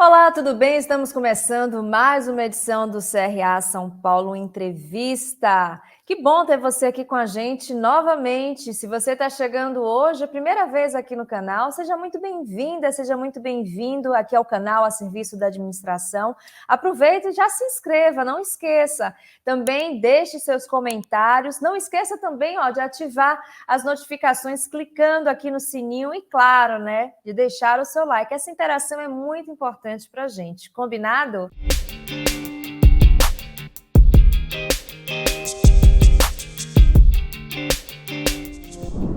Olá, tudo bem? Estamos começando mais uma edição do CRA São Paulo Entrevista. Que bom ter você aqui com a gente novamente. Se você está chegando hoje, a primeira vez aqui no canal, seja muito bem-vinda, seja muito bem-vindo aqui ao canal a serviço da administração. Aproveite e já se inscreva, não esqueça. Também deixe seus comentários. Não esqueça também, de ativar as notificações clicando aqui no sininho e, claro, né, de deixar o seu like. Essa interação é muito importante para a gente. Combinado?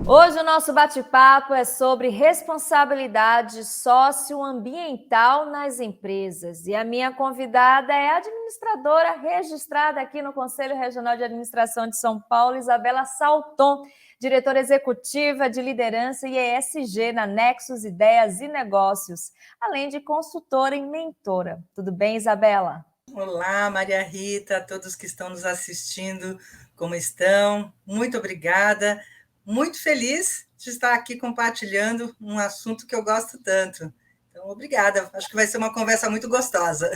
Hoje o nosso bate-papo é sobre responsabilidade socioambiental nas empresas. E a minha convidada é a administradora registrada aqui no Conselho Regional de Administração de São Paulo, Isabela Salton, diretora executiva de liderança e ESG na Nexus Ideias e Negócios, além de consultora e mentora. Tudo bem, Isabela? Olá, Maria Rita, a todos que estão nos assistindo, como estão? Muito obrigada. Muito feliz de estar aqui compartilhando um assunto que eu gosto tanto. Então, obrigada. Acho que vai ser uma conversa muito gostosa.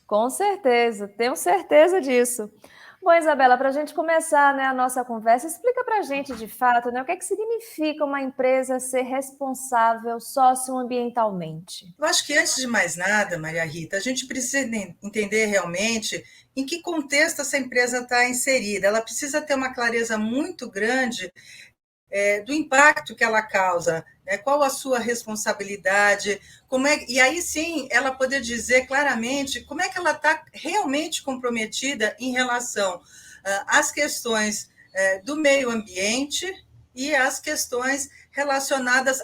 Com certeza, tenho certeza disso. Bom, Isabela, para a gente começar, né, a nossa conversa, explica para a gente de fato, né, o que é que significa uma empresa ser responsável socioambientalmente. Eu acho que, antes de mais nada, Maria Rita, a gente precisa entender realmente em que contexto essa empresa está inserida. Ela precisa ter uma clareza muito grande do impacto que ela causa, né? Qual a sua responsabilidade, e aí sim ela poder dizer claramente como é que ela está realmente comprometida em relação às questões do meio ambiente e às questões relacionadas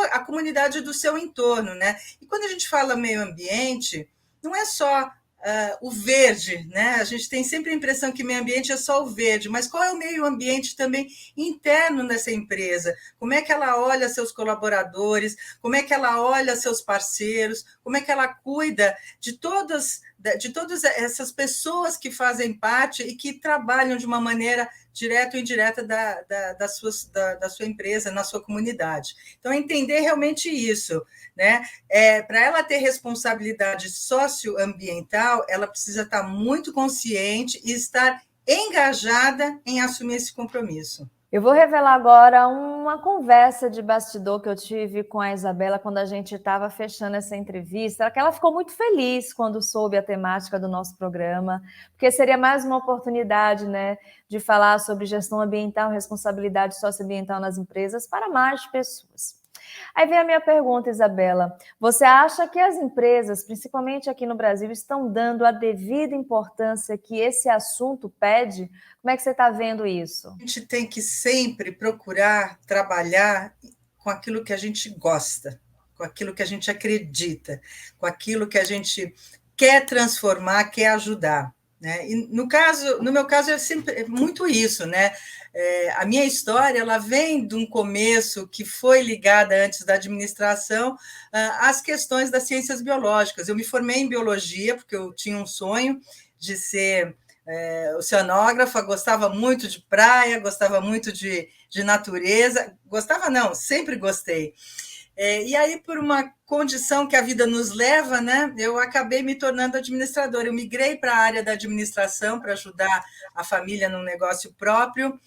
à comunidade do seu entorno, né? E quando a gente fala meio ambiente, não é só o verde, né? A gente tem sempre a impressão que meio ambiente é só o verde, mas qual é o meio ambiente também interno nessa empresa? Como é que ela olha seus colaboradores? Como é que ela olha seus parceiros? Como é que ela cuida de todas essas pessoas que fazem parte e que trabalham de uma maneira direta ou indireta da sua empresa, na sua comunidade? Então, entender realmente isso, né? Para ela ter responsabilidade socioambiental, ela precisa estar muito consciente e estar engajada em assumir esse compromisso. Eu vou revelar agora uma conversa de bastidor que eu tive com a Isabela quando a gente estava fechando essa entrevista, que ela ficou muito feliz quando soube a temática do nosso programa, porque seria mais uma oportunidade, né, de falar sobre gestão ambiental, responsabilidade socioambiental nas empresas para mais pessoas. Aí vem a minha pergunta, Isabela. Você acha que as empresas, principalmente aqui no Brasil, estão dando a devida importância que esse assunto pede? Como é que você está vendo isso? A gente tem que sempre procurar trabalhar com aquilo que a gente gosta, com aquilo que a gente acredita, com aquilo que a gente quer transformar, quer ajudar. Né? E no meu caso, é muito isso, né? A minha história ela vem de um começo que foi ligada antes da administração às questões das ciências biológicas. Eu me formei em biologia porque eu tinha um sonho de ser oceanógrafa, gostava muito de praia, gostava muito de natureza, gostava não, sempre gostei. E aí, por uma condição que a vida nos leva, né, eu acabei me tornando administradora. Eu migrei para a área da administração para ajudar a família num negócio próprio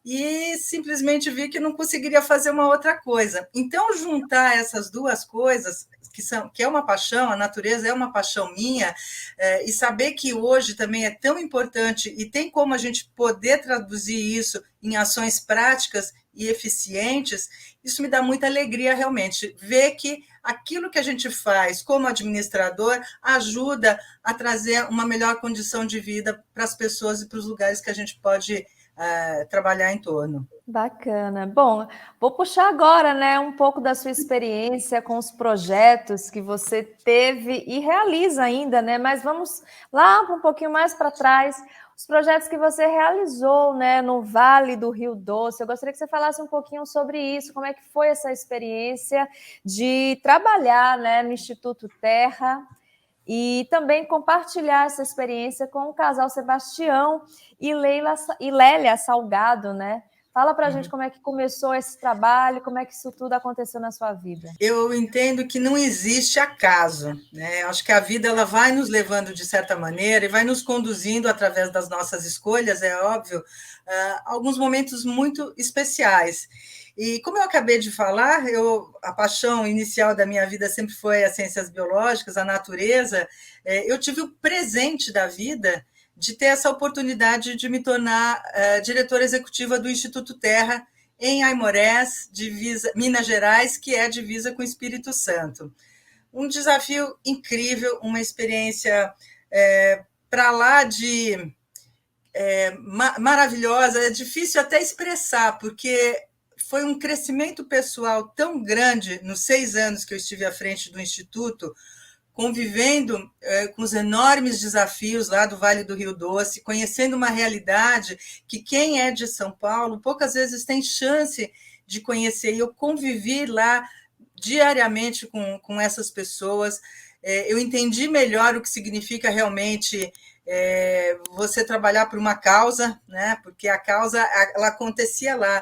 e simplesmente vi que não conseguiria fazer uma outra coisa. Então, juntar essas duas coisas, que é uma paixão, a natureza é uma paixão minha, e saber que hoje também é tão importante e tem como a gente poder traduzir isso em ações práticas e eficientes, isso me dá muita alegria realmente, ver que aquilo que a gente faz como administrador ajuda a trazer uma melhor condição de vida para as pessoas e para os lugares que a gente pode trabalhar em torno. Bacana. Bom, vou puxar agora, né, um pouco da sua experiência com os projetos que você teve e realiza ainda, né? Mas vamos lá um pouquinho mais para trás, os projetos que você realizou, né, no Vale do Rio Doce. Eu gostaria que você falasse um pouquinho sobre isso, como é que foi essa experiência de trabalhar, né, no Instituto Terra e também compartilhar essa experiência com o casal Sebastião e Lélia Salgado, né? Fala para a gente como é que começou esse trabalho, como é que isso tudo aconteceu na sua vida. Eu entendo que não existe acaso, né? Acho que a vida ela vai nos levando de certa maneira e vai nos conduzindo através das nossas escolhas, é óbvio, alguns momentos muito especiais. E como eu acabei de falar, a paixão inicial da minha vida sempre foi as ciências biológicas, a natureza. Eu tive o presente da vida de ter essa oportunidade de me tornar diretora executiva do Instituto Terra, em Aimorés, divisa, Minas Gerais, que é divisa com o Espírito Santo. Um desafio incrível, uma experiência para lá de maravilhosa, é difícil até expressar, porque foi um crescimento pessoal tão grande nos 6 anos que eu estive à frente do Instituto, convivendo com os enormes desafios lá do Vale do Rio Doce, conhecendo uma realidade que quem é de São Paulo poucas vezes tem chance de conhecer. E eu convivi lá diariamente com essas pessoas, eu entendi melhor o que significa realmente você trabalhar por uma causa, né? Porque a causa ela acontecia lá.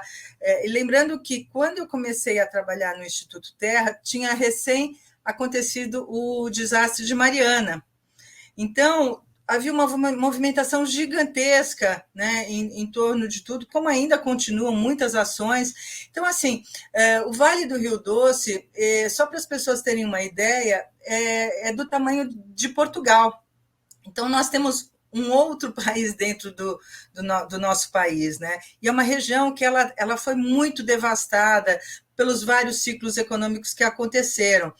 E lembrando que quando eu comecei a trabalhar no Instituto Terra, tinha recém acontecido o desastre de Mariana. Então, havia uma movimentação gigantesca, né, em torno de tudo, como ainda continuam muitas ações. Então, assim, o Vale do Rio Doce, só para as pessoas terem uma ideia, é do tamanho de Portugal. Então, nós temos um outro país dentro do nosso país, né? E é uma região que ela foi muito devastada pelos vários ciclos econômicos que aconteceram.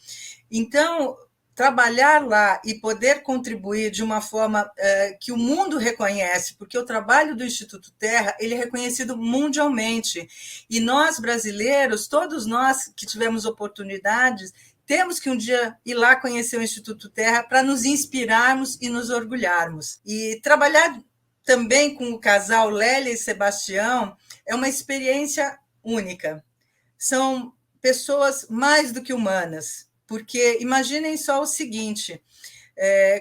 Então, trabalhar lá e poder contribuir de uma forma que o mundo reconhece, porque o trabalho do Instituto Terra ele é reconhecido mundialmente. E nós, brasileiros, todos nós que tivemos oportunidades, temos que um dia ir lá conhecer o Instituto Terra para nos inspirarmos e nos orgulharmos. E trabalhar também com o casal Lélia e Sebastião é uma experiência única. São pessoas mais do que humanas, porque imaginem só o seguinte,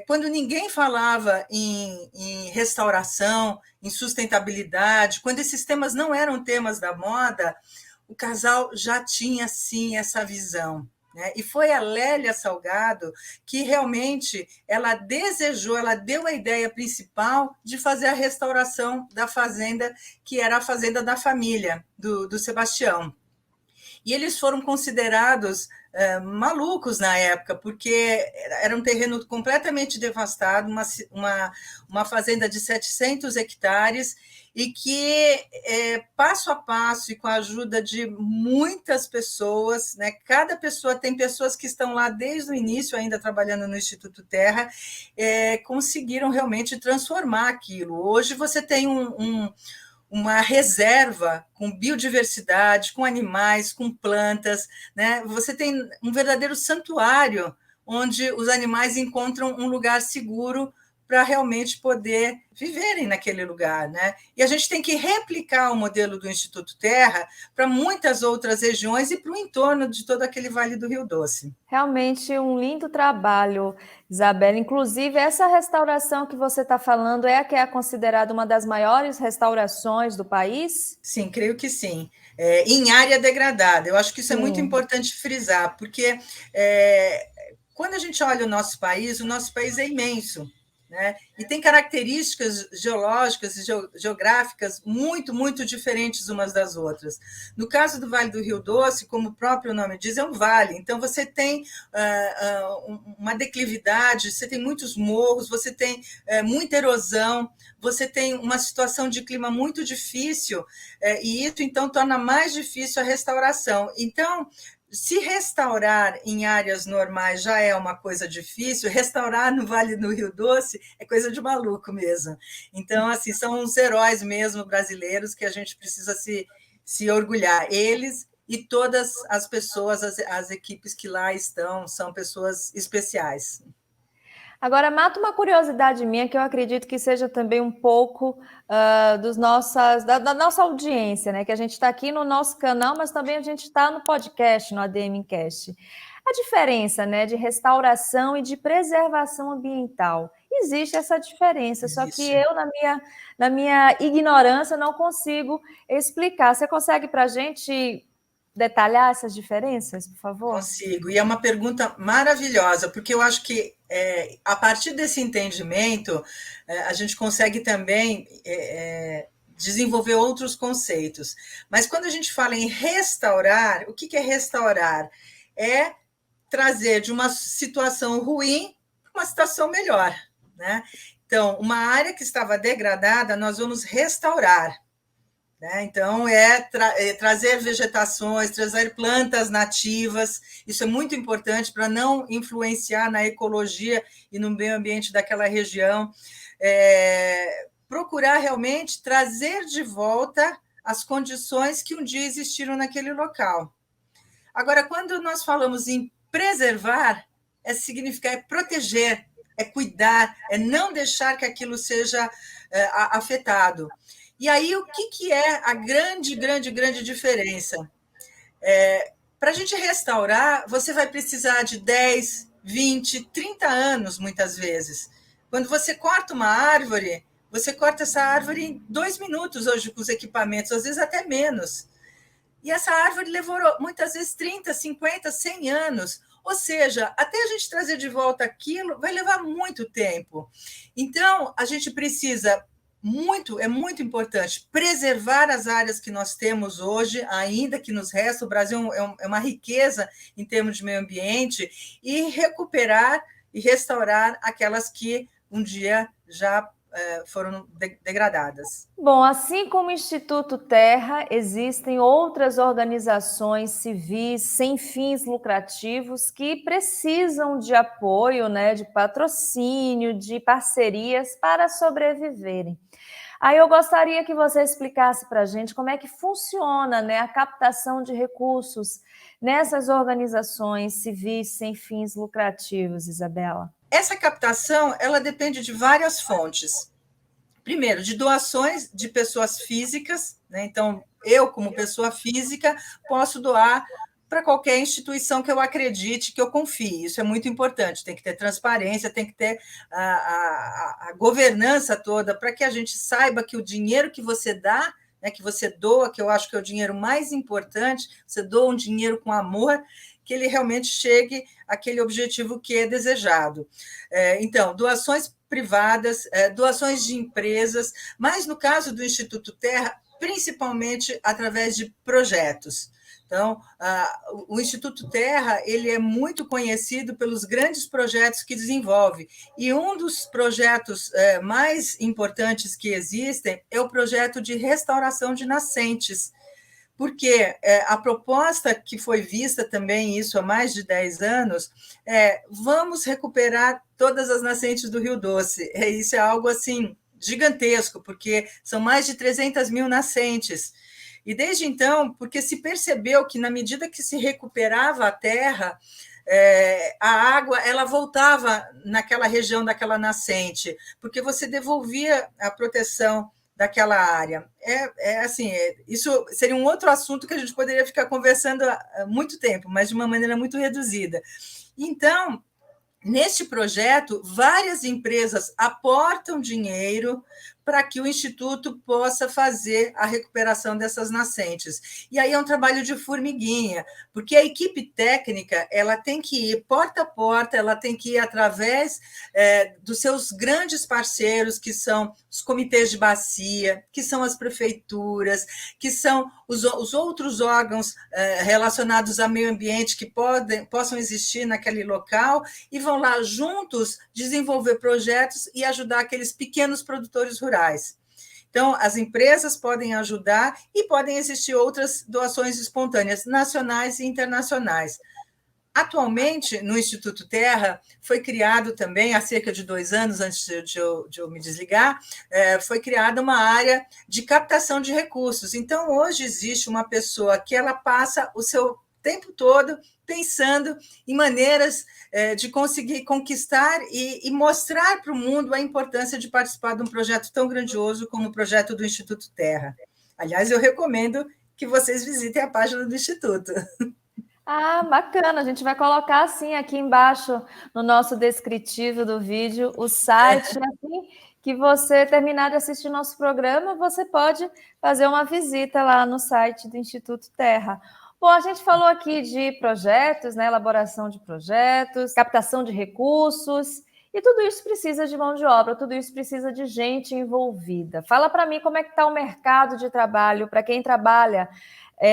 quando ninguém falava em restauração, em sustentabilidade, quando esses temas não eram temas da moda, o casal já tinha, sim, essa visão. Né? E foi a Lélia Salgado que realmente ela desejou, ela deu a ideia principal de fazer a restauração da fazenda, que era a fazenda da família, do Sebastião. E eles foram considerados malucos na época, porque era um terreno completamente devastado, uma fazenda de 700 hectares, e que, passo a passo, e com a ajuda de muitas pessoas, né, cada pessoa, tem pessoas que estão lá desde o início, ainda trabalhando no Instituto Terra, conseguiram realmente transformar aquilo. Hoje você tem uma reserva com biodiversidade, com animais, com plantas, né? Você tem um verdadeiro santuário onde os animais encontram um lugar seguro para realmente poder viverem naquele lugar, né? E a gente tem que replicar o modelo do Instituto Terra para muitas outras regiões e para o entorno de todo aquele Vale do Rio Doce. Realmente um lindo trabalho, Isabela. Inclusive, essa restauração que você está falando é a que é considerada uma das maiores restaurações do país? Sim, creio que sim. Em área degradada. Eu acho que isso é muito Sim. importante frisar, porque quando a gente olha o nosso país é imenso, né? E tem características geológicas e geográficas muito, muito diferentes umas das outras. No caso do Vale do Rio Doce, como o próprio nome diz, é um vale. Então, você tem uma declividade, você tem muitos morros, você tem muita erosão, você tem uma situação de clima muito difícil, e isso, então, torna mais difícil a restauração. Então, se restaurar em áreas normais já é uma coisa difícil, restaurar no Vale do Rio Doce é coisa de maluco mesmo. Então, assim, são uns heróis mesmo brasileiros que a gente precisa se orgulhar. Eles e todas as pessoas, as equipes que lá estão, são pessoas especiais. Agora, mata uma curiosidade minha, que eu acredito que seja também um pouco da nossa audiência, né? Que a gente está aqui no nosso canal, mas também a gente está no podcast, no ADM Cast. A diferença, né, de restauração e de preservação ambiental. existe essa diferença, só que Existe. eu, na minha ignorância, não consigo explicar. Você consegue para a gente detalhar essas diferenças, por favor? Consigo. E é uma pergunta maravilhosa, porque eu acho que a partir desse entendimento, a gente consegue também desenvolver outros conceitos. Mas quando a gente fala em restaurar, o que é restaurar? É trazer de uma situação ruim para uma situação melhor, né? Então, uma área que estava degradada, nós vamos restaurar. Né? Então, trazer vegetações, trazer plantas nativas, isso é muito importante para não influenciar na ecologia e no meio ambiente daquela região. Procurar realmente trazer de volta as condições que um dia existiram naquele local. Agora, quando nós falamos em preservar, significa proteger, é cuidar, é não deixar que aquilo seja afetado. E aí, o que é a grande diferença? Para a gente restaurar, você vai precisar de 10, 20, 30 anos, muitas vezes. Quando você corta uma árvore, você corta essa árvore em 2 minutos hoje com os equipamentos, às vezes até menos. E essa árvore levou muitas vezes 30, 50, 100 anos. Ou seja, até a gente trazer de volta aquilo vai levar muito tempo. Então, a gente precisa é muito importante preservar as áreas que nós temos hoje, ainda que nos resta. O Brasil é uma riqueza em termos de meio ambiente, e recuperar e restaurar aquelas que um dia já foram degradadas. Bom, assim como o Instituto Terra, existem outras organizações civis sem fins lucrativos que precisam de apoio, né, de patrocínio, de parcerias para sobreviverem. Aí eu gostaria que você explicasse para a gente como é que funciona, né, a captação de recursos nessas organizações civis sem fins lucrativos, Isabela. Essa captação, ela depende de várias fontes. Primeiro, de doações de pessoas físicas, né? Então, eu, como pessoa física, posso doar para qualquer instituição que eu acredite, que eu confie. Isso é muito importante. Tem que ter transparência, tem que ter a governança toda, para que a gente saiba que o dinheiro que você dá, né, que você doa, que eu acho que é o dinheiro mais importante, você doa um dinheiro com amor, que ele realmente chegue àquele objetivo que é desejado. Então, doações privadas, doações de empresas, mas no caso do Instituto Terra, principalmente através de projetos. Então, o Instituto Terra ele é muito conhecido pelos grandes projetos que desenvolve, e um dos projetos mais importantes que existem é o projeto de restauração de nascentes, porque a proposta que foi vista também, isso há mais de 10 anos, vamos recuperar todas as nascentes do Rio Doce. Isso é algo assim gigantesco, porque são mais de 300 mil nascentes. E desde então, porque se percebeu que na medida que se recuperava a terra, a água ela voltava naquela região daquela nascente, porque você devolvia a proteção daquela área. Isso seria um outro assunto que a gente poderia ficar conversando há muito tempo, mas de uma maneira muito reduzida. Então, neste projeto, várias empresas aportam dinheiro para que o Instituto possa fazer a recuperação dessas nascentes. E aí é um trabalho de formiguinha, porque a equipe técnica ela tem que ir porta a porta, ela tem que ir através dos seus grandes parceiros, que são os comitês de bacia, que são as prefeituras, que são os outros órgãos relacionados ao meio ambiente que possam existir naquele local, e vão lá juntos desenvolver projetos e ajudar aqueles pequenos produtores rurais. Então, as empresas podem ajudar e podem existir outras doações espontâneas, nacionais e internacionais. Atualmente, no Instituto Terra, foi criado também, há cerca de 2 anos, antes de eu me desligar, foi criada uma área de captação de recursos. Então, hoje existe uma pessoa que ela passa o seu tempo todo pensando em maneiras de conseguir conquistar e mostrar para o mundo a importância de participar de um projeto tão grandioso como o projeto do Instituto Terra. Aliás, eu recomendo que vocês visitem a página do Instituto. Ah, bacana. A gente vai colocar assim aqui embaixo no nosso descritivo do vídeo o site. Assim que você terminar de assistir nosso programa, você pode fazer uma visita lá no site do Instituto Terra. Bom, a gente falou aqui de projetos, né, elaboração de projetos, captação de recursos, e tudo isso precisa de mão de obra, tudo isso precisa de gente envolvida. Fala para mim como é que está o mercado de trabalho para quem trabalha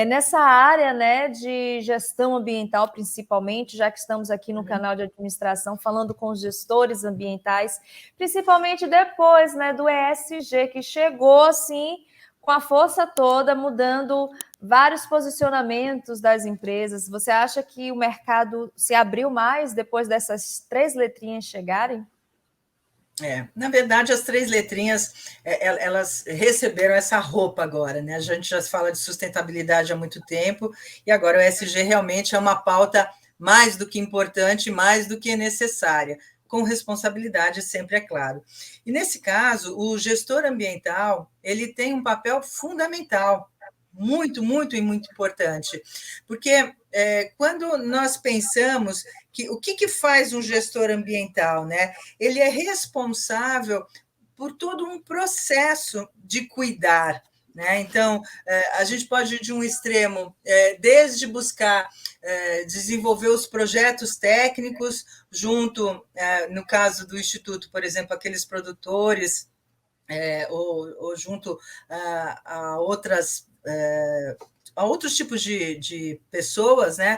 nessa área, né, de gestão ambiental, principalmente, já que estamos aqui no canal de administração falando com os gestores ambientais, principalmente depois, né, do ESG, que chegou assim com a força toda, mudando vários posicionamentos das empresas. Você acha que o mercado se abriu mais depois dessas 3 letrinhas chegarem? Na verdade, as 3 letrinhas, elas receberam essa roupa agora, né? A gente já fala de sustentabilidade há muito tempo, e agora o ESG realmente é uma pauta mais do que importante, mais do que necessária, com responsabilidade sempre, é claro. E nesse caso, o gestor ambiental, ele tem um papel fundamental, muito, muito e muito importante, porque quando nós pensamos que o que faz um gestor ambiental, né? Ele é responsável por todo um processo de cuidar. Né? Então, a gente pode ir de um extremo, desde buscar desenvolver os projetos técnicos, junto, no caso do Instituto, por exemplo, aqueles produtores, ou junto a outras. A outros tipos de pessoas, né?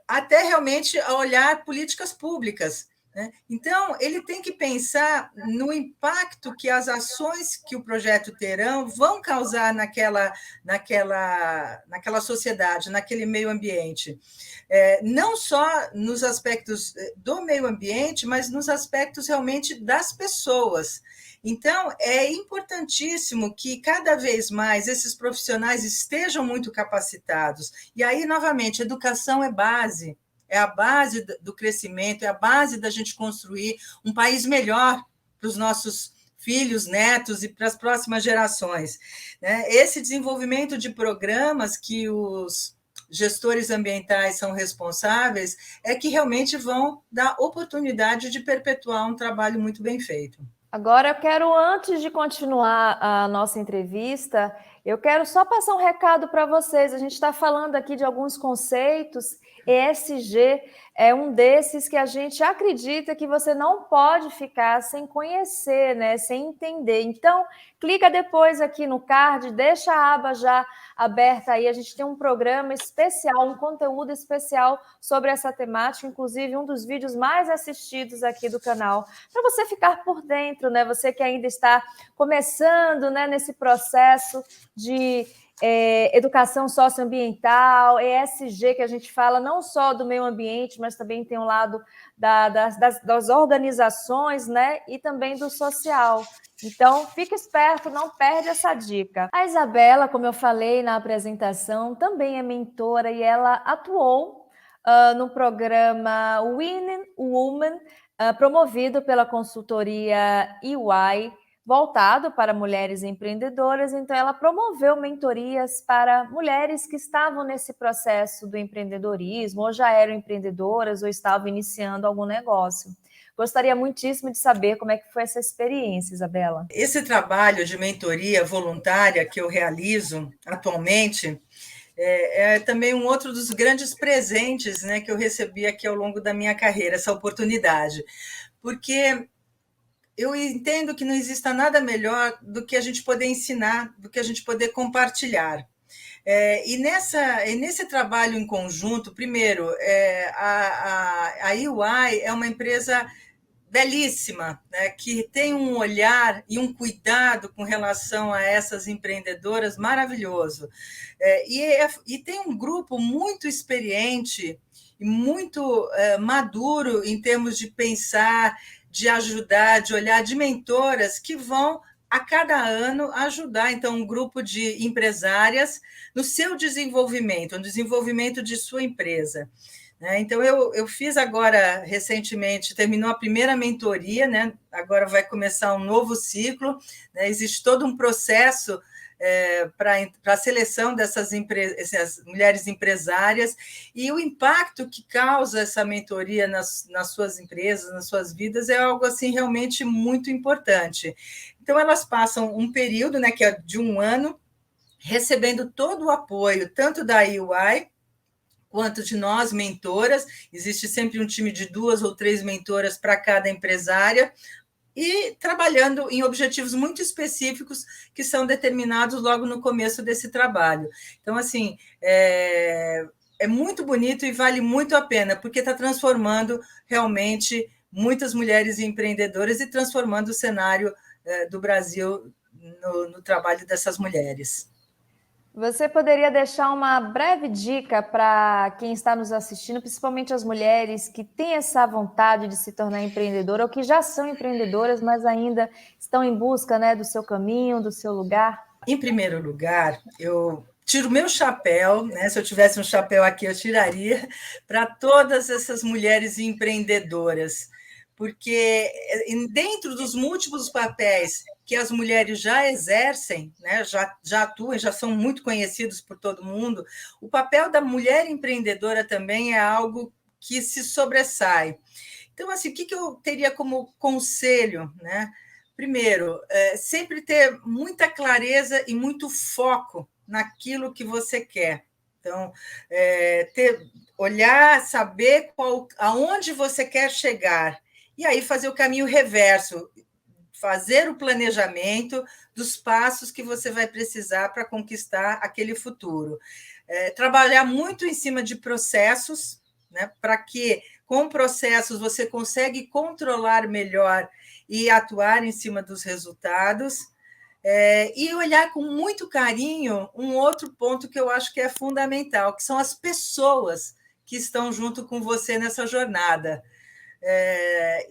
Até realmente a olhar políticas públicas. Né? Então, ele tem que pensar no impacto que as ações que o projeto terão vão causar naquela sociedade, naquele meio ambiente. Não só nos aspectos do meio ambiente, mas nos aspectos realmente das pessoas. Então, é importantíssimo que cada vez mais esses profissionais estejam muito capacitados. E aí, novamente, educação é a base do crescimento, é a base da gente construir um país melhor para os nossos filhos, netos e para as próximas gerações. Esse desenvolvimento de programas que os gestores ambientais são responsáveis é que realmente vão dar oportunidade de perpetuar um trabalho muito bem feito. Agora eu quero, antes de continuar a nossa entrevista, eu quero só passar um recado para vocês. A gente está falando aqui de alguns conceitos. ESG é um desses que a gente acredita que você não pode ficar sem conhecer, né? Sem entender. Então, clica depois aqui no card, deixa a aba já aberta aí. A gente tem um programa especial, um conteúdo especial sobre essa temática, inclusive um dos vídeos mais assistidos aqui do canal, para você ficar por dentro, né? Você que ainda está começando, né, nesse processo de educação socioambiental, ESG, que a gente fala não só do meio ambiente, mas também tem um lado das organizações, né, e também do social. Então, fique esperto, não perde essa dica. A Isabela, como eu falei na apresentação, também é mentora e ela atuou no programa Winning Woman, promovido pela consultoria EY, voltado para mulheres empreendedoras. Então, ela promoveu mentorias para mulheres que estavam nesse processo do empreendedorismo, ou já eram empreendedoras, ou estavam iniciando algum negócio. Gostaria muitíssimo de saber como é que foi essa experiência, Isabela. Esse trabalho de mentoria voluntária que eu realizo atualmente é também um outro dos grandes presentes, né, que eu recebi aqui ao longo da minha carreira, essa oportunidade. Porque eu entendo que não exista nada melhor do que a gente poder ensinar, do que a gente poder compartilhar. E nesse trabalho em conjunto, primeiro, a EY é uma empresa belíssima, né, que tem um olhar e um cuidado com relação a essas empreendedoras maravilhoso. E tem um grupo muito experiente e muito maduro em termos de pensar, de ajudar, de olhar, de mentoras que vão a cada ano ajudar, então, um grupo de empresárias no seu desenvolvimento, no desenvolvimento de sua empresa. Então, eu fiz agora, recentemente, terminou a primeira mentoria, né? Agora vai começar um novo ciclo, né? Existe todo um processo para a seleção dessas mulheres empresárias, e o impacto que causa essa mentoria nas suas empresas, nas suas vidas, é algo assim realmente muito importante. Então, elas passam um período, né, que é de um ano, recebendo todo o apoio, tanto da EY, quanto de nós, mentoras. Existe sempre um time de 2 ou 3 mentoras para cada empresária, e trabalhando em objetivos muito específicos que são determinados logo no começo desse trabalho. Então, assim, é muito bonito e vale muito a pena, porque está transformando realmente muitas mulheres empreendedoras e transformando o cenário do Brasil no trabalho dessas mulheres. Você poderia deixar uma breve dica para quem está nos assistindo, principalmente as mulheres que têm essa vontade de se tornar empreendedora ou que já são empreendedoras, mas ainda estão em busca, né, do seu caminho, do seu lugar? Em primeiro lugar, eu tiro meu chapéu, né? Se eu tivesse um chapéu aqui, eu tiraria para todas essas mulheres empreendedoras, porque dentro dos múltiplos papéis que as mulheres já exercem, né, já atuam, já são muito conhecidos por todo mundo, o papel da mulher empreendedora também é algo que se sobressai. Então, assim, o que eu teria como conselho, né? Primeiro, sempre ter muita clareza e muito foco naquilo que você quer. Então, olhar, saber aonde você quer chegar, e aí fazer o caminho reverso, fazer o planejamento dos passos que você vai precisar para conquistar aquele futuro. Trabalhar muito em cima de processos, né, para que, com processos, você consegue controlar melhor e atuar em cima dos resultados, e olhar com muito carinho um outro ponto que eu acho que é fundamental, que são as pessoas que estão junto com você nessa jornada.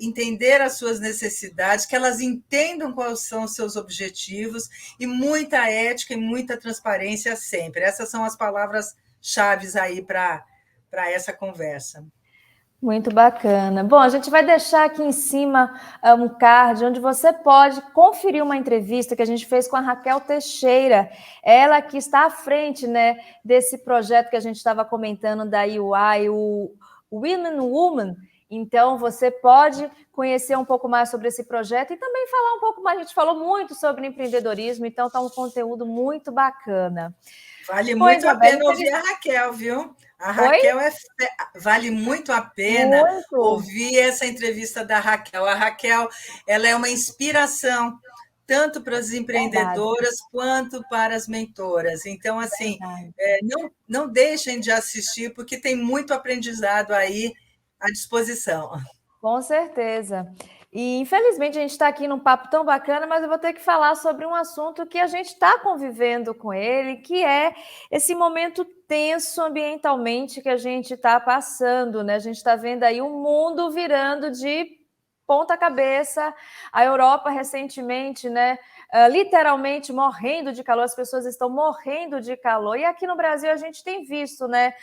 Entender as suas necessidades, que elas entendam quais são os seus objetivos, e muita ética e muita transparência sempre. Essas são as palavras-chave aí para essa conversa. Muito bacana. Bom, a gente vai deixar aqui em cima um card onde você pode conferir uma entrevista que a gente fez com a Raquel Teixeira, ela que está à frente, né, desse projeto que a gente estava comentando da EY, o Women Woman. Então, você pode conhecer um pouco mais sobre esse projeto e também falar um pouco mais. A gente falou muito sobre empreendedorismo, então está um conteúdo muito bacana. Vale muito a pena ouvir a Raquel, viu? A Raquel vale muito a pena ouvir essa entrevista da Raquel. A Raquel, ela é uma inspiração tanto para as empreendedoras quanto para as mentoras. Então, assim, não deixem de assistir, porque tem muito aprendizado aí à disposição. Com certeza. E, infelizmente, a gente está aqui num papo tão bacana, mas eu vou ter que falar sobre um assunto que a gente está convivendo com ele, que é esse momento tenso ambientalmente que a gente está passando, né? A gente está vendo aí o mundo virando de ponta cabeça. A Europa, recentemente, né? Literalmente morrendo de calor, as pessoas estão morrendo de calor. E aqui no Brasil a gente tem visto, né,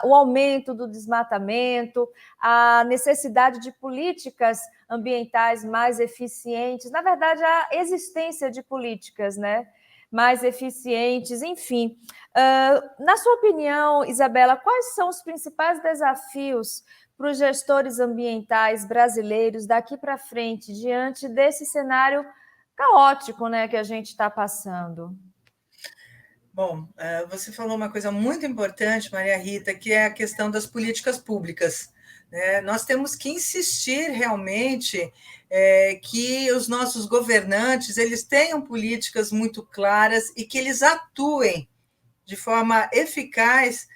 o aumento do desmatamento, a necessidade de políticas ambientais mais eficientes, na verdade, a existência de políticas, né, mais eficientes, enfim. Na sua opinião, Isabela, quais são os principais desafios para os gestores ambientais brasileiros daqui para frente, diante desse cenário caótico, né, que a gente está passando? Bom, você falou uma coisa muito importante, Maria Rita, que é a questão das políticas públicas. Nós temos que insistir realmente que os nossos governantes eles tenham políticas muito claras e que eles atuem de forma eficaz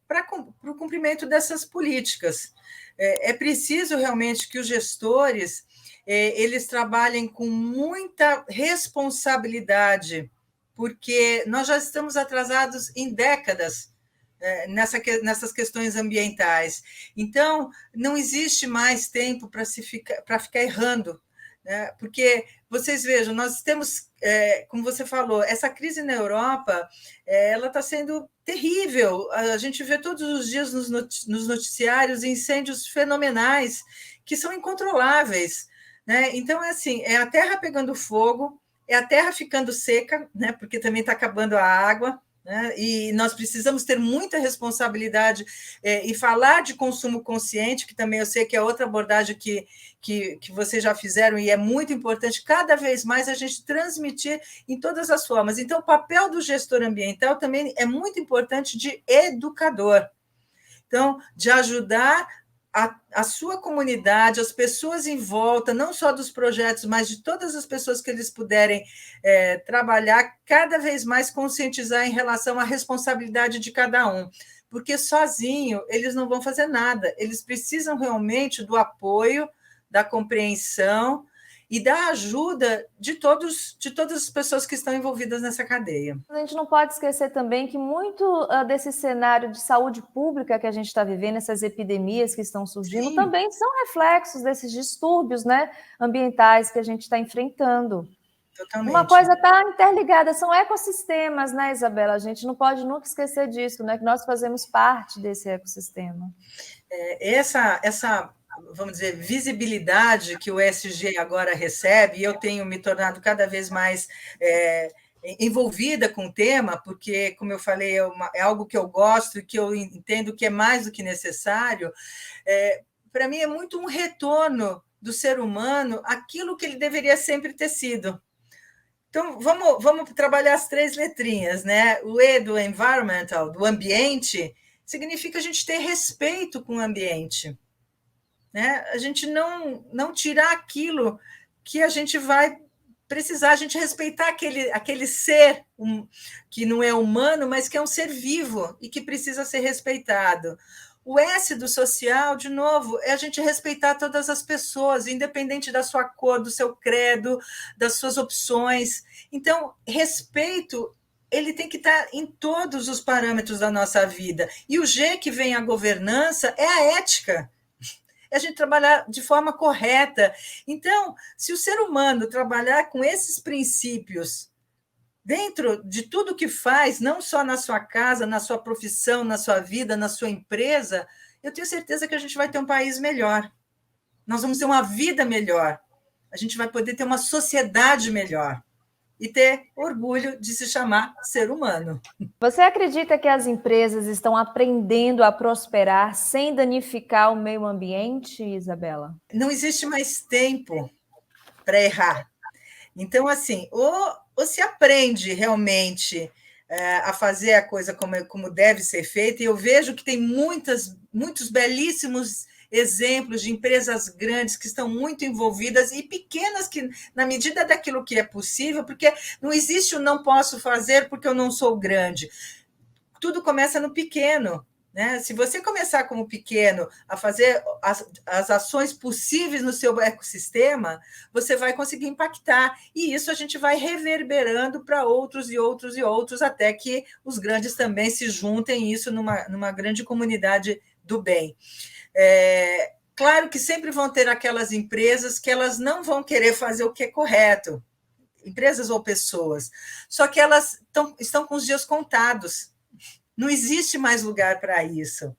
para o cumprimento dessas políticas. É preciso realmente que os gestores eles trabalhem com muita responsabilidade, porque nós já estamos atrasados em décadas nessas questões ambientais. Então, não existe mais tempo para ficar errando, né? Porque, vocês vejam, nós temos, como você falou, essa crise na Europa, ela está sendo terrível. A gente vê todos os dias nos noticiários incêndios fenomenais que são incontroláveis, né? Então, é assim, é a terra pegando fogo, é a terra ficando seca, né, porque também está acabando a água, né, e nós precisamos ter muita responsabilidade e falar de consumo consciente, que também eu sei que é outra abordagem que vocês já fizeram e é muito importante cada vez mais a gente transmitir em todas as formas. Então, o papel do gestor ambiental também é muito importante de educador. Então, de ajudar a sua comunidade, as pessoas em volta, não só dos projetos, mas de todas as pessoas que eles puderem trabalhar, cada vez mais conscientizar em relação à responsabilidade de cada um. Porque sozinho eles não vão fazer nada, eles precisam realmente do apoio, da compreensão e da ajuda de todas as pessoas que estão envolvidas nessa cadeia. A gente não pode esquecer também que muito desse cenário de saúde pública que a gente está vivendo, essas epidemias que estão surgindo, Sim. também são reflexos desses distúrbios, né, ambientais que a gente está enfrentando. Totalmente. Uma coisa está interligada, são ecossistemas, né, Isabela? A gente não pode nunca esquecer disso, né, que nós fazemos parte desse ecossistema. Essa vamos dizer, visibilidade que o ESG agora recebe, e eu tenho me tornado cada vez mais envolvida com o tema, porque, como eu falei, é algo que eu gosto e que eu entendo que é mais do que necessário. Para mim, é muito um retorno do ser humano àquilo que ele deveria sempre ter sido. Então, vamos trabalhar as 3 letrinhas, né? O E do environmental, do ambiente, significa a gente ter respeito com o ambiente. Né? A gente não tirar aquilo que a gente vai precisar, a gente respeitar aquele ser que não é humano, mas que é um ser vivo e que precisa ser respeitado. O S do social, de novo, é a gente respeitar todas as pessoas, independente da sua cor, do seu credo, das suas opções. Então, respeito ele tem que estar em todos os parâmetros da nossa vida. E o G que vem a governança é a ética. É a gente trabalhar de forma correta. Então, se o ser humano trabalhar com esses princípios dentro de tudo que faz, não só na sua casa, na sua profissão, na sua vida, na sua empresa, eu tenho certeza que a gente vai ter um país melhor. Nós vamos ter uma vida melhor. A gente vai poder ter uma sociedade melhor e ter orgulho de se chamar ser humano. Você acredita que as empresas estão aprendendo a prosperar sem danificar o meio ambiente, Isabela? Não existe mais tempo para errar. Então, assim, ou se aprende realmente a fazer a coisa como deve ser feita, e eu vejo que tem muitos belíssimos exemplos de empresas grandes que estão muito envolvidas e pequenas que, na medida daquilo que é possível, porque não existe o não posso fazer porque eu não sou grande. Tudo começa no pequeno. Né? Se você começar como pequeno a fazer as ações possíveis no seu ecossistema, você vai conseguir impactar. E isso a gente vai reverberando para outros e outros e outros, até que os grandes também se juntem isso numa grande comunidade do bem. Claro que sempre vão ter aquelas empresas que elas não vão querer fazer o que é correto, empresas ou pessoas, só que elas estão com os dias contados. Não existe mais lugar para isso.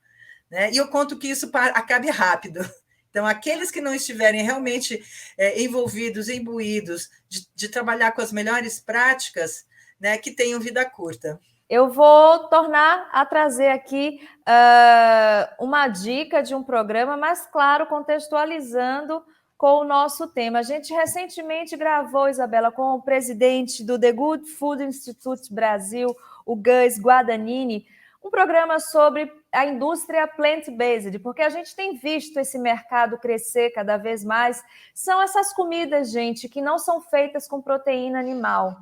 Né? E eu conto que isso acabe rápido. Então, aqueles que não estiverem realmente envolvidos, imbuídos, de trabalhar com as melhores práticas, né, que tenham vida curta. Eu vou tornar a trazer aqui uma dica de um programa, mas, claro, contextualizando com o nosso tema. A gente recentemente gravou, Isabela, com o presidente do The Good Food Institute Brasil, o Gus Guadagnini, um programa sobre a indústria plant-based, porque a gente tem visto esse mercado crescer cada vez mais. São essas comidas, gente, que não são feitas com proteína animal.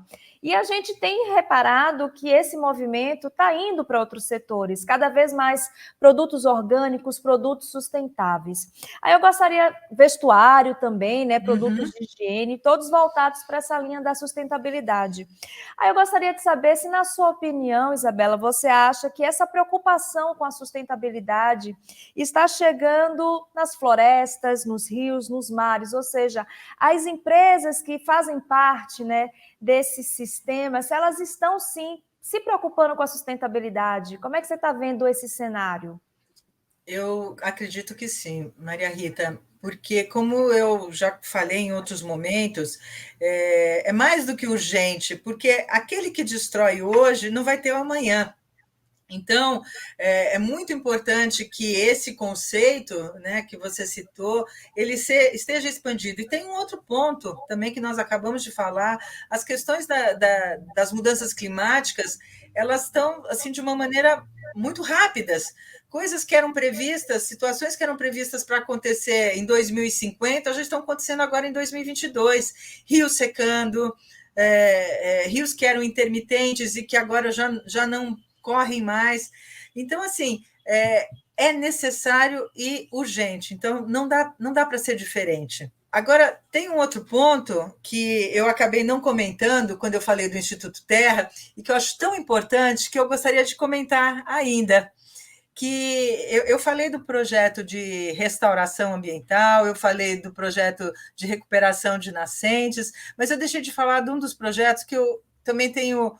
E a gente tem reparado que esse movimento está indo para outros setores, cada vez mais produtos orgânicos, produtos sustentáveis. Aí eu gostaria, vestuário também, né, produtos de higiene, todos voltados para essa linha da sustentabilidade. Aí eu gostaria de saber se, na sua opinião, Isabela, você acha que essa preocupação com a sustentabilidade está chegando nas florestas, nos rios, nos mares, ou seja, as empresas que fazem parte, né, desse sistema, se elas estão, sim, se preocupando com a sustentabilidade. Como é que você está vendo esse cenário? Eu acredito que sim, Maria Rita, porque, como eu já falei em outros momentos, é mais do que urgente, porque aquele que destrói hoje não vai ter o amanhã. Então, é muito importante que esse conceito, né, que você citou, esteja expandido. E tem um outro ponto também que nós acabamos de falar, as questões das mudanças climáticas, elas estão assim de uma maneira muito rápidas. Coisas que eram previstas, situações que eram previstas para acontecer em 2050, já estão acontecendo agora em 2022. Rios secando, rios que eram intermitentes e que agora já não correm mais. Então, assim, é necessário e urgente. Então, não dá para ser diferente. Agora, tem um outro ponto que eu acabei não comentando quando eu falei do Instituto Terra, e que eu acho tão importante que eu gostaria de comentar ainda. Que eu falei do projeto de restauração ambiental, eu falei do projeto de recuperação de nascentes, mas eu deixei de falar de um dos projetos que eu também tenho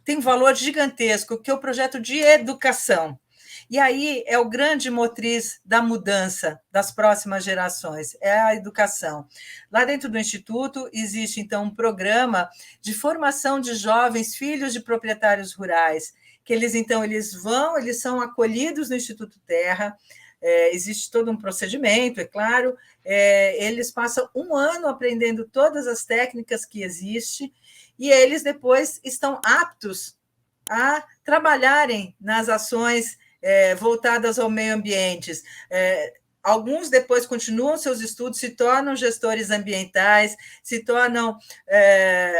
tem um valor gigantesco, que é o projeto de educação. E aí é o grande motriz da mudança das próximas gerações, é a educação. Lá dentro do Instituto existe, então, um programa de formação de jovens filhos de proprietários rurais, que eles são acolhidos no Instituto Terra, existe todo um procedimento, é claro, eles passam um ano aprendendo todas as técnicas que existem, e eles depois estão aptos a trabalharem nas ações voltadas ao meio ambiente. Alguns depois continuam seus estudos, se tornam gestores ambientais,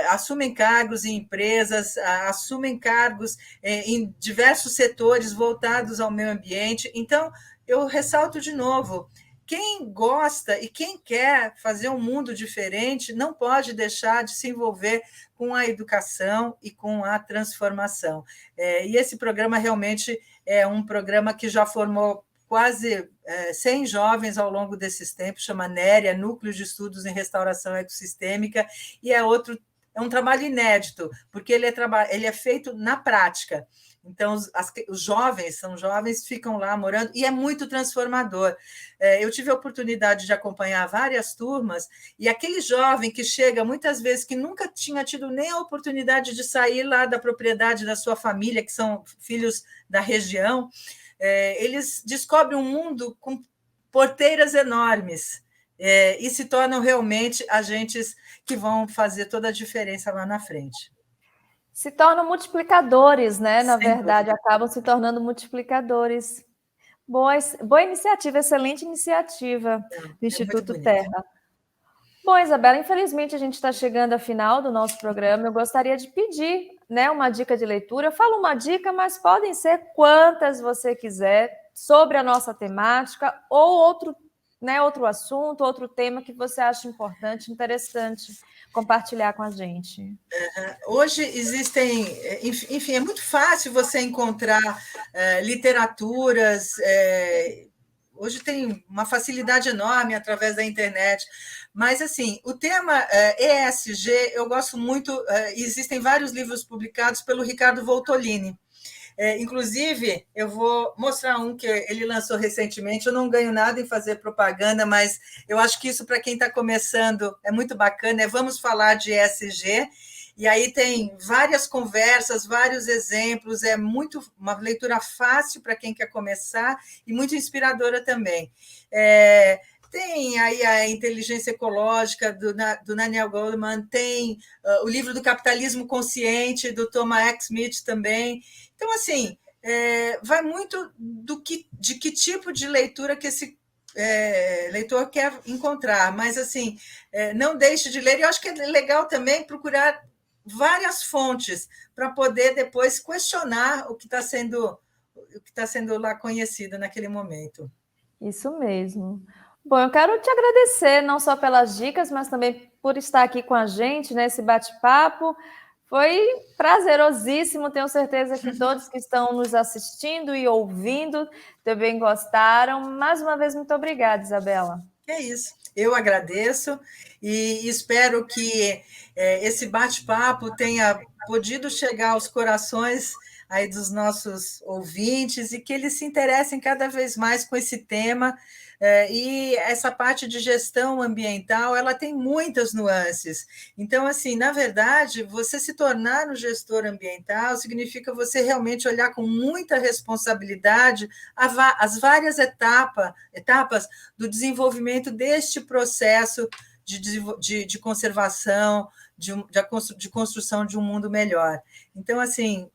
assumem cargos em empresas, assumem cargos em diversos setores voltados ao meio ambiente. Então, eu ressalto de novo, quem gosta e quem quer fazer um mundo diferente não pode deixar de se envolver com a educação e com a transformação. E esse programa realmente é um programa que já formou quase 100 jovens ao longo desses tempos, chama NEREA, Núcleo de Estudos em Restauração Ecossistêmica, e é um trabalho inédito, porque ele é feito na prática. Então, os jovens ficam lá morando, e é muito transformador. Eu tive a oportunidade de acompanhar várias turmas, e aquele jovem que chega, muitas vezes, que nunca tinha tido nem a oportunidade de sair lá da propriedade da sua família, que são filhos da região, eles descobrem um mundo com porteiras enormes, e se tornam realmente agentes que vão fazer toda a diferença lá na frente. Se tornam multiplicadores, né? Na Sem verdade, dúvida. acabam se tornando multiplicadores. Boa iniciativa, excelente iniciativa do É muito Instituto bonito. Terra. Bom, Isabela, infelizmente a gente está chegando ao final do nosso programa. Eu gostaria de pedir, né, uma dica de leitura. Eu falo uma dica, mas podem ser quantas você quiser sobre a nossa temática ou outro assunto, outro tema que você acha importante, interessante compartilhar com a gente. Hoje existem, enfim, é muito fácil você encontrar literaturas. Hoje tem uma facilidade enorme através da internet, mas assim, o tema ESG eu gosto muito. Existem vários livros publicados pelo Ricardo Voltolini. Inclusive, eu vou mostrar um que ele lançou recentemente. Eu não ganho nada em fazer propaganda, mas eu acho que isso, para quem está começando, é muito bacana. Vamos falar de ESG. E aí tem várias conversas, vários exemplos. É muito uma leitura fácil para quem quer começar e muito inspiradora também. Tem aí a inteligência ecológica do Daniel Goleman, tem o livro do Capitalismo Consciente, do Thomas X. Smith também. Então, assim, vai muito de que tipo de leitura que esse leitor quer encontrar, mas, assim, não deixe de ler. E eu acho que é legal também procurar várias fontes para poder depois questionar o que está sendo lá conhecido naquele momento. Isso mesmo. Bom, eu quero te agradecer não só pelas dicas, mas também por estar aqui com a gente nesse bate-papo. Foi prazerosíssimo, tenho certeza que todos que estão nos assistindo e ouvindo também gostaram. Mais uma vez, muito obrigada, Isabela. É isso. Eu agradeço e espero que esse bate-papo tenha podido chegar aos corações aí dos nossos ouvintes e que eles se interessem cada vez mais com esse tema. E essa parte de gestão ambiental, ela tem muitas nuances. Então, assim, na verdade, você se tornar um gestor ambiental significa você realmente olhar com muita responsabilidade as várias etapas do desenvolvimento deste processo de conservação, de construção de um mundo melhor. Então, assim,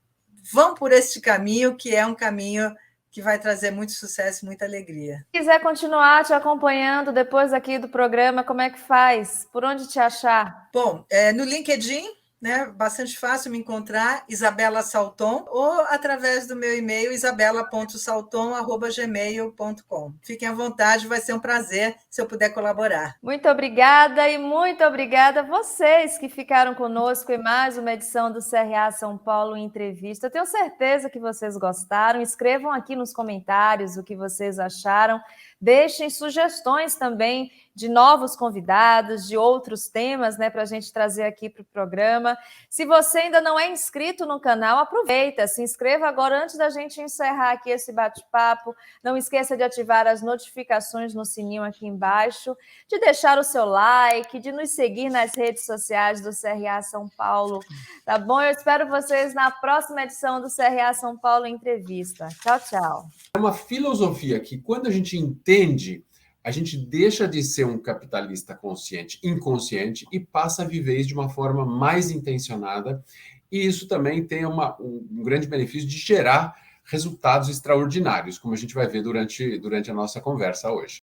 vão por este caminho, que é um caminho que vai trazer muito sucesso e muita alegria. Se quiser continuar te acompanhando depois aqui do programa, como é que faz? Por onde te achar? Bom, no LinkedIn, né, bastante fácil me encontrar, Isabela Salton, ou através do meu e-mail, isabela.salton@gmail.com. Fiquem à vontade, vai ser um prazer se eu puder colaborar. Muito obrigada e muito obrigada a vocês que ficaram conosco em mais uma edição do CRA São Paulo Entrevista. Eu tenho certeza que vocês gostaram. Escrevam aqui nos comentários o que vocês acharam. Deixem sugestões também de novos convidados, de outros temas, né, para a gente trazer aqui para o programa. Se você ainda não é inscrito no canal, aproveita, se inscreva agora antes da gente encerrar aqui esse bate-papo. Não esqueça de ativar as notificações no sininho aqui embaixo, de deixar o seu like, de nos seguir nas redes sociais do CRA São Paulo, tá bom? Eu espero vocês na próxima edição do CRA São Paulo Entrevista. Tchau, tchau. É uma filosofia que, quando a gente entende, a gente deixa de ser um capitalista consciente, inconsciente, e passa a viver isso de uma forma mais intencionada. E isso também tem um grande benefício de gerar resultados extraordinários, como a gente vai ver durante a nossa conversa hoje.